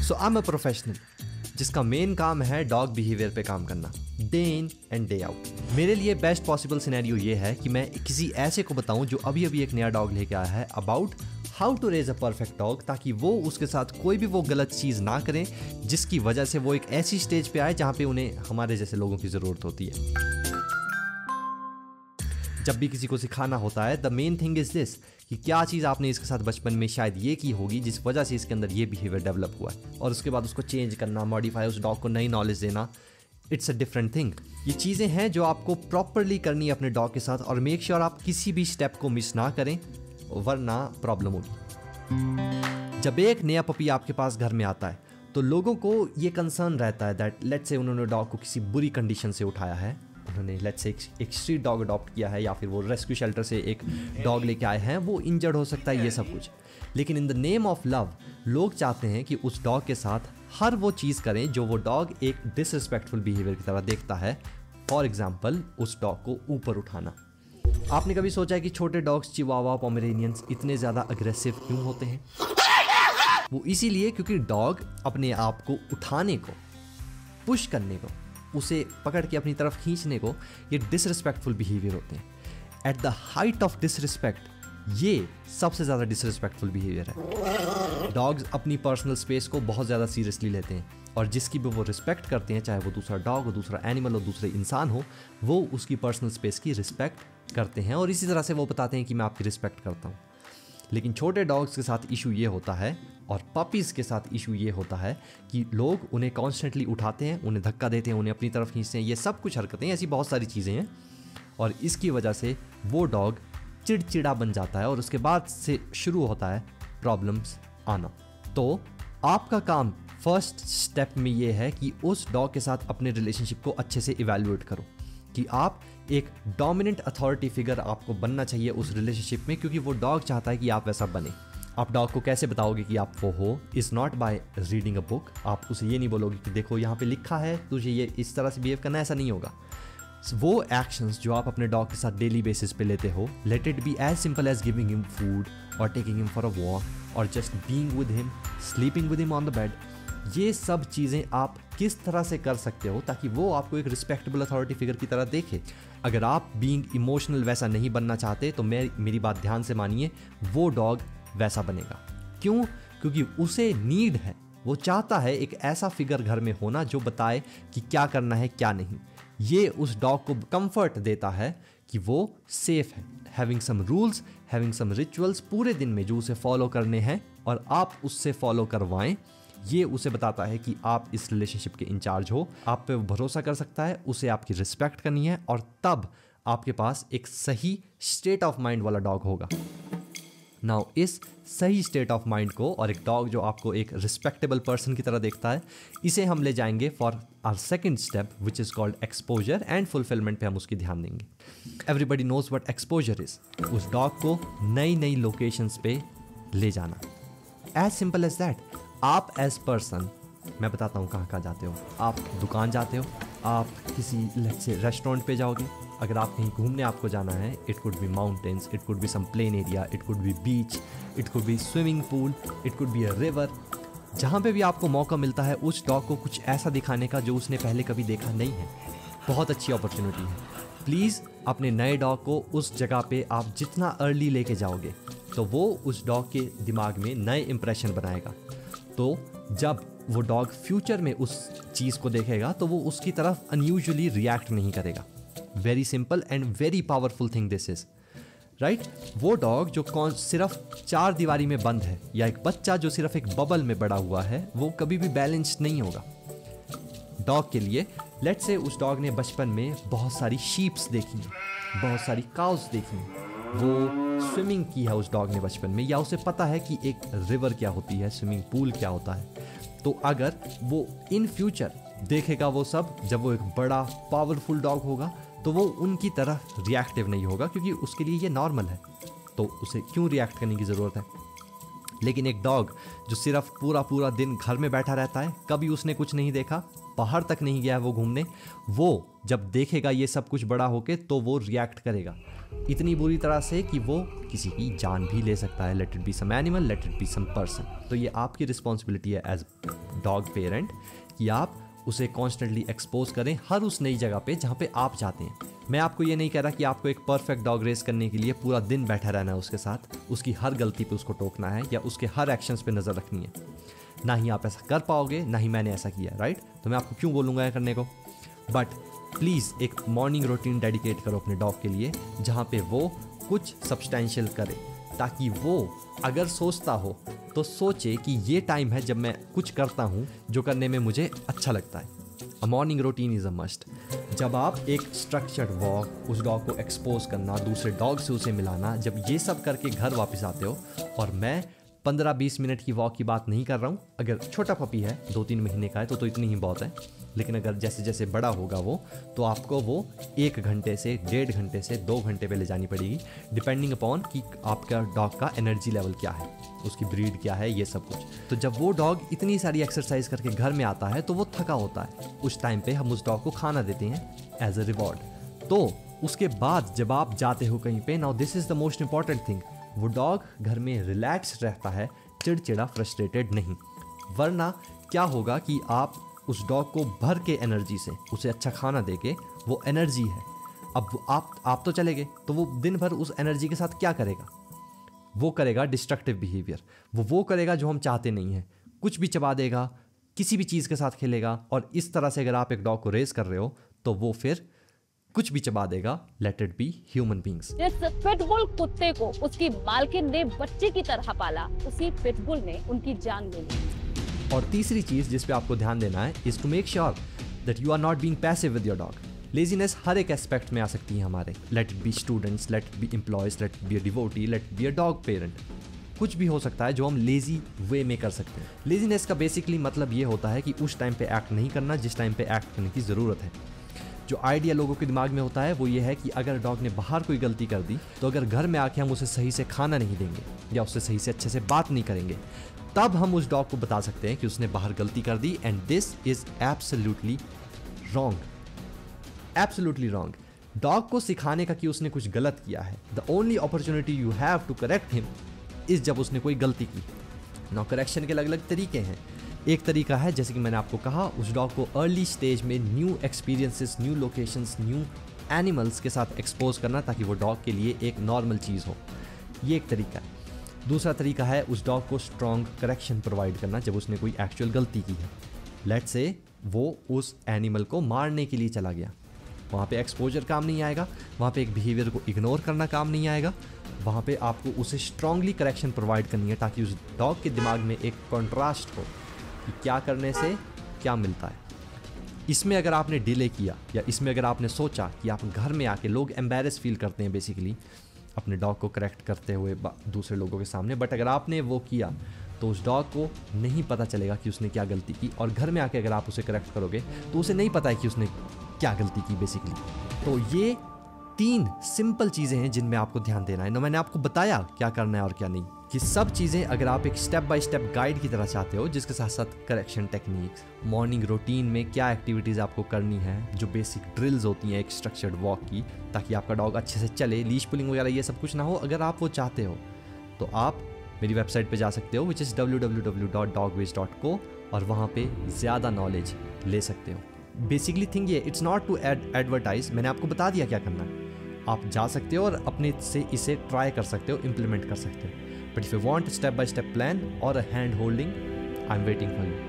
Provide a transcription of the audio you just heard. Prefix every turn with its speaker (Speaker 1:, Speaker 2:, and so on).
Speaker 1: So I am a professional जिसका main काम है डॉग बिहेवियर पे काम करना day in and day out. मेरे लिए बेस्ट पॉसिबल सिनेरियो ये है कि मैं किसी ऐसे को बताऊं जो अभी अभी एक नया डॉग लेके आया है about how to raise a perfect dog, ताकि वो उसके साथ कोई भी वो गलत चीज़ ना करें जिसकी वजह से वो एक ऐसी स्टेज पे आए जहाँ पे उन्हें हमारे जैसे लोगों की ज़रूरत होती है। जब भी किसी को सिखाना होता है the main thing is this कि क्या चीज़ आपने इसके साथ बचपन में शायद ये की होगी जिस वजह से इसके अंदर ये बिहेवियर डेवलप हुआ है, और उसके बाद उसको चेंज करना, मॉडिफाई, उस डॉग को नई नॉलेज देना, इट्स अ डिफरेंट थिंग। ये चीज़ें हैं जो आपको प्रॉपरली करनी है अपने डॉग के साथ, और मेक श्योर आप किसी भी स्टेप को मिस ना करें वरना प्रॉब्लम होगी। जब एक नया पपी आपके पास घर में आता है तो लोगों को ये कंसर्न रहता है दैट लेट्स से उन्होंने डॉग को किसी बुरी कंडीशन से उठाया है, उन्होंने लेट्स से एक स्ट्रीट डॉग अडॉप्ट किया है या फिर वो रेस्क्यू शेल्टर से एक डॉग लेके आए हैं, वो इंजर्ड हो सकता है, ये सब कुछ। लेकिन in the name of love लोग चाहते हैं कि उस डॉग के साथ हर वो चीज़ करें जो वो डॉग एक डिसरिस्पेक्टफुल बिहेवियर की तरह देखता है। फॉर एग्जाम्पल उस डॉग को ऊपर उठाना। आपने कभी सोचा है कि छोटे डॉग्स चिवावा, पोमेरेनियंस इतने ज़्यादा अग्रेसिव क्यों होते हैं? वो इसीलिए क्योंकि डॉग अपने आप को उठाने को, पुश करने को, उसे पकड़ के अपनी तरफ खींचने को, ये डिसरिस्पेक्टफुल बिहेवियर होते हैं। At the height of disrespect ये सबसे ज़्यादा डिसरिस्पेक्टफुल बिहेवियर है। डॉग्स अपनी पर्सनल स्पेस को बहुत ज़्यादा सीरियसली लेते हैं, और जिसकी भी वो रिस्पेक्ट करते हैं, चाहे वो दूसरा डॉग हो, दूसरा एनिमल हो, दूसरे इंसान हो, वो उसकी पर्सनल स्पेस की रिस्पेक्ट करते हैं, और इसी तरह से वो बताते हैं कि मैं आपकी रिस्पेक्ट करता हूँ। लेकिन छोटे डॉग्स के साथ इशू ये होता है, और पपीज़ के साथ इशू ये होता है कि लोग उन्हें कॉन्स्टेंटली उठाते हैं, उन्हें धक्का देते हैं, उन्हें अपनी तरफ खींचते हैं, ये सब कुछ हरकतें, ऐसी बहुत सारी चीज़ें हैं, और इसकी वजह से वो डॉग चिड़चिड़ा बन जाता है, और उसके बाद से शुरू होता है प्रॉब्लम्स आना। तो आपका काम फर्स्ट स्टेप में ये है कि उस डॉग के साथ अपने रिलेशनशिप को अच्छे से इवैल्यूएट करो कि आप एक डोमिनेंट अथॉरिटी फिगर आपको बनना चाहिए उस रिलेशनशिप में, क्योंकि वो डॉग चाहता है कि आप वैसा बने। आप डॉग को कैसे बताओगे कि आप वो हो? Is not by reading a book. आप उसे ये नहीं बोलोगे कि देखो यहाँ पे लिखा है तुझे ये इस तरह से बिहेव करना, ऐसा नहीं होगा। वो एक्शंस जो आप अपने डॉग के साथ डेली बेसिस पे लेते हो, let it be as simple as giving him food और taking him for a walk और just being with him, sleeping with him on the bed. ये सब चीज़ें आप किस तरह से कर सकते हो ताकि वो आपको एक रिस्पेक्टेबल अथॉरिटी फिगर की तरह देखे। अगर आप बीइंग इमोशनल वैसा नहीं बनना चाहते तो मेरी बात ध्यान से मानिए, वो डॉग वैसा बनेगा। क्यों? क्योंकि उसे नीड है, वो चाहता है एक ऐसा फिगर घर में होना जो बताए कि क्या करना है क्या नहीं। ये उस डॉग को कंफर्ट देता है कि वो सेफ है, having some rules, having some rituals पूरे दिन में जो उसे फॉलो करने हैं, और आप उससे फॉलो करवाएं। ये उसे बताता है कि आप इस रिलेशनशिप के इंचार्ज हो, आप पे वो भरोसा कर सकता है, उसे आपकी रिस्पेक्ट करनी है, और तब आपके पास एक सही स्टेट ऑफ माइंड वाला डॉग होगा। नाउ इस सही स्टेट ऑफ माइंड को, और एक डॉग जो आपको एक रिस्पेक्टेबल पर्सन की तरह देखता है, इसे हम ले जाएंगे for our second step which is called exposure and fulfilment पे हम उसकी ध्यान देंगे। Everybody knows what exposure is. उस डॉग को नई नई लोकेशंस पे ले जाना, एज सिंपल एज दैट। आप एज पर्सन, मैं बताता हूँ कहाँ कहाँ जाते हो। आप दुकान जाते हो, आप किसी लेट्स से रेस्टोरेंट पे जाओगे, अगर आप कहीं घूमने आपको जाना है, it could be mountains, it could be some plain area, it could be beach, it could be swimming pool, it could be a river. जहाँ पे भी आपको मौका मिलता है उस डॉग को कुछ ऐसा दिखाने का जो उसने पहले कभी देखा नहीं है, बहुत अच्छी अपॉर्चुनिटी है। प्लीज़ अपने नए डॉग को उस जगह पे आप जितना अर्ली लेके जाओगे तो वो उस डॉग के दिमाग में नए इंप्रेशन बनाएगा। तो जब वो डॉग फ्यूचर में उस चीज़ को देखेगा तो वो उसकी तरफ अनयूजुअली रिएक्ट नहीं करेगा। Very simple and very powerful thing this is, right. वो डॉग जो सिर्फ चार दीवारी में बंद है, या एक बच्चा जो सिर्फ एक बबल में बड़ा हुआ है, वो कभी भी बैलेंस्ड नहीं होगा डॉग के लिए। लेट्स से उस डॉग ने बचपन में बहुत सारी शीप्स देखी, बहुत सारी काउस देखी, वो स्विमिंग की है उस डॉग ने बचपन में, या उसे पता है कि एक रिवर क्या होती है, स्विमिंग पूल क्या होता है। तो अगर वो इन फ्यूचर देखेगा वो सब, जब वो एक बड़ा पावरफुल डॉग होगा, तो वो उनकी तरह रिएक्टिव नहीं होगा, क्योंकि उसके लिए ये नॉर्मल है। तो उसे क्यों रिएक्ट करने की ज़रूरत है? लेकिन एक डॉग जो सिर्फ पूरा पूरा दिन घर में बैठा रहता है, कभी उसने कुछ नहीं देखा, बाहर तक नहीं गया है वो घूमने, वो जब देखेगा ये सब कुछ बड़ा होके तो वो रिएक्ट करेगा इतनी बुरी तरह से कि वो किसी की जान भी ले सकता है। Let it be some animal, let it be some person. तो ये आपकी रिस्पॉन्सिबिलिटी है एज डॉग पेरेंट कि आप उसे कॉन्स्टेंटली एक्सपोज करें हर उस नई जगह पे जहाँ पे आप जाते हैं। मैं आपको ये नहीं कह रहा कि आपको एक परफेक्ट डॉग रेस करने के लिए पूरा दिन बैठा रहना है उसके साथ, उसकी हर गलती पे उसको टोकना है या उसके हर एक्शंस पे नज़र रखनी है। ना ही आप ऐसा कर पाओगे, ना ही मैंने ऐसा किया, राइट? तो मैं आपको क्यों बोलूँगा ये करने को। बट प्लीज़ एक मॉर्निंग रूटीन डेडिकेट करो अपने डॉग के लिए जहाँ पे वो कुछ सब्सटेंशियल करे, ताकि वो अगर सोचता हो तो सोचे कि ये टाइम है जब मैं कुछ करता हूँ जो करने में मुझे अच्छा लगता है। A morning routine is a must. जब आप एक स्ट्रक्चर्ड वॉक, उस डॉग को एक्सपोज करना, दूसरे डॉग से उसे मिलाना, जब ये सब करके घर वापस आते हो, और मैं 15-20 मिनट की वॉक की बात नहीं कर रहा हूँ, अगर छोटा पपी है 2-3 महीने का है तो इतनी ही बहुत है, लेकिन अगर जैसे जैसे बड़ा होगा वो, तो आपको वो 1 घंटे से 1.5 घंटे से 2 घंटे पे ले जानी पड़ेगी, डिपेंडिंग अपॉन कि आपका डॉग का एनर्जी लेवल क्या है, उसकी ब्रीड क्या है, ये सब कुछ। तो जब वो डॉग इतनी सारी एक्सरसाइज करके घर में आता है तो वो थका होता है, उस टाइम पे हम उस डॉग को खाना देते हैं एज अ रिवॉर्ड। तो उसके बाद जब आप जाते हो कहीं पे, now this is the most important thing, वो डॉग घर में रिलैक्स रहता है, चिड़चिड़ा, फ्रस्ट्रेटेड नहीं। वरना क्या होगा कि आप उस डॉग को भर के एनर्जी से उसे अच्छा खाना देके, वो एनर्जी है, अब आप तो चले गए, तो वो दिन भर उस एनर्जी के साथ क्या करेगा? वो करेगा डिस्ट्रक्टिव बिहेवियर, वो करेगा जो हम चाहते नहीं हैं, कुछ भी चबा देगा, किसी भी चीज़ के साथ खेलेगा। और इस तरह से अगर आप एक डॉग को रेस कर रहे हो तो वो फिर कुछ भी चबा देगा। Late it be human beings.
Speaker 2: जिस पिटबुल कुत्ते को उसकी मालकिन ने बच्चे की तरह पाला, उसी पिटबुल ने उनकी जान ले ली।
Speaker 1: और तीसरी चीज जिस पे आपको ध्यान देना है is to make sure that you are not being passive with your dog. Laziness हर एक एस्पेक्ट में आ सकती है हमारे। Let it be students, let it be employees, let it be a devotee, let it be a dog parent. कुछ भी हो सकता है जो हम लेजी वे में कर सकते हैं। लेजीनेस का बेसिकली मतलब ये होता है कि उस टाइम पे एक्ट नहीं करना जिस टाइम पे एक्ट करने की ज़रूरत है। जो आइडिया लोगों के दिमाग में होता है वो ये है कि अगर डॉग ने बाहर कोई गलती कर दी तो अगर घर में आके हम उसे सही से खाना नहीं देंगे या उससे सही से अच्छे से बात नहीं करेंगे, तब हम उस डॉग को बता सकते हैं कि उसने बाहर गलती कर दी। And this is absolutely wrong, absolutely wrong. Dog को सिखाने का कि उसने कुछ गलत किया है, the only opportunity you have to correct him is जब उसने कोई गलती की। नाउ करेक्शन के अलग अलग तरीके हैं। एक तरीका है, जैसे कि मैंने आपको कहा, उस डॉग को अर्ली स्टेज में new experiences, new locations, new animals के साथ एक्सपोज करना ताकि वो डॉग के लिए एक नॉर्मल चीज़ हो। ये एक तरीका है। दूसरा तरीका है उस डॉग को स्ट्रॉन्ग करेक्शन प्रोवाइड करना जब उसने कोई एक्चुअल गलती की है। लेट्स से वो उस एनिमल को मारने के लिए चला गया, वहाँ पे एक्सपोजर काम नहीं आएगा, वहाँ पे एक बिहेवियर को इग्नोर करना काम नहीं आएगा। वहाँ पे आपको उसे स्ट्रांगली करेक्शन प्रोवाइड करनी है ताकि उस डॉग के दिमाग में एक कॉन्ट्रास्ट हो कि क्या करने से क्या मिलता है। इसमें अगर आपने डिले किया या इसमें अगर आपने सोचा कि आप घर में आके, लोग एम्बैरेस फील करते हैं बेसिकली अपने डॉग को करेक्ट करते हुए दूसरे लोगों के सामने, बट अगर आपने वो किया तो उस डॉग को नहीं पता चलेगा कि उसने क्या गलती की। और घर में आके अगर आप उसे करेक्ट करोगे तो उसे नहीं पता है कि उसने क्या गलती की बेसिकली। तो ये 3 सिंपल चीज़ें हैं जिनमें आपको ध्यान देना है। ना मैंने आपको बताया क्या करना है और क्या नहीं। कि सब चीज़ें अगर आप एक स्टेप बाय स्टेप गाइड की तरह चाहते हो, जिसके साथ साथ करेक्शन टेक्निक्स, मॉर्निंग रूटीन में क्या एक्टिविटीज़ आपको करनी है, जो बेसिक ड्रिल्स होती हैं एक स्ट्रक्चर्ड वॉक की, ताकि आपका डॉग अच्छे से चले, लीश पुलिंग वगैरह ये सब कुछ ना हो, अगर आप वो चाहते हो तो आप मेरी वेबसाइट पे जा सकते हो विच इज़ www.dogways.co और वहाँ पे ज़्यादा नॉलेज ले सकते हो। बेसिकली थिंग ये, इट्स नॉट टू एडवर्टाइज, मैंने आपको बता दिया क्या करना है। आप जा सकते हो और अपने से इसे ट्राई कर सकते हो, इम्प्लीमेंट कर सकते हो। But if you want step by step plan और a hand holding, I am waiting for you.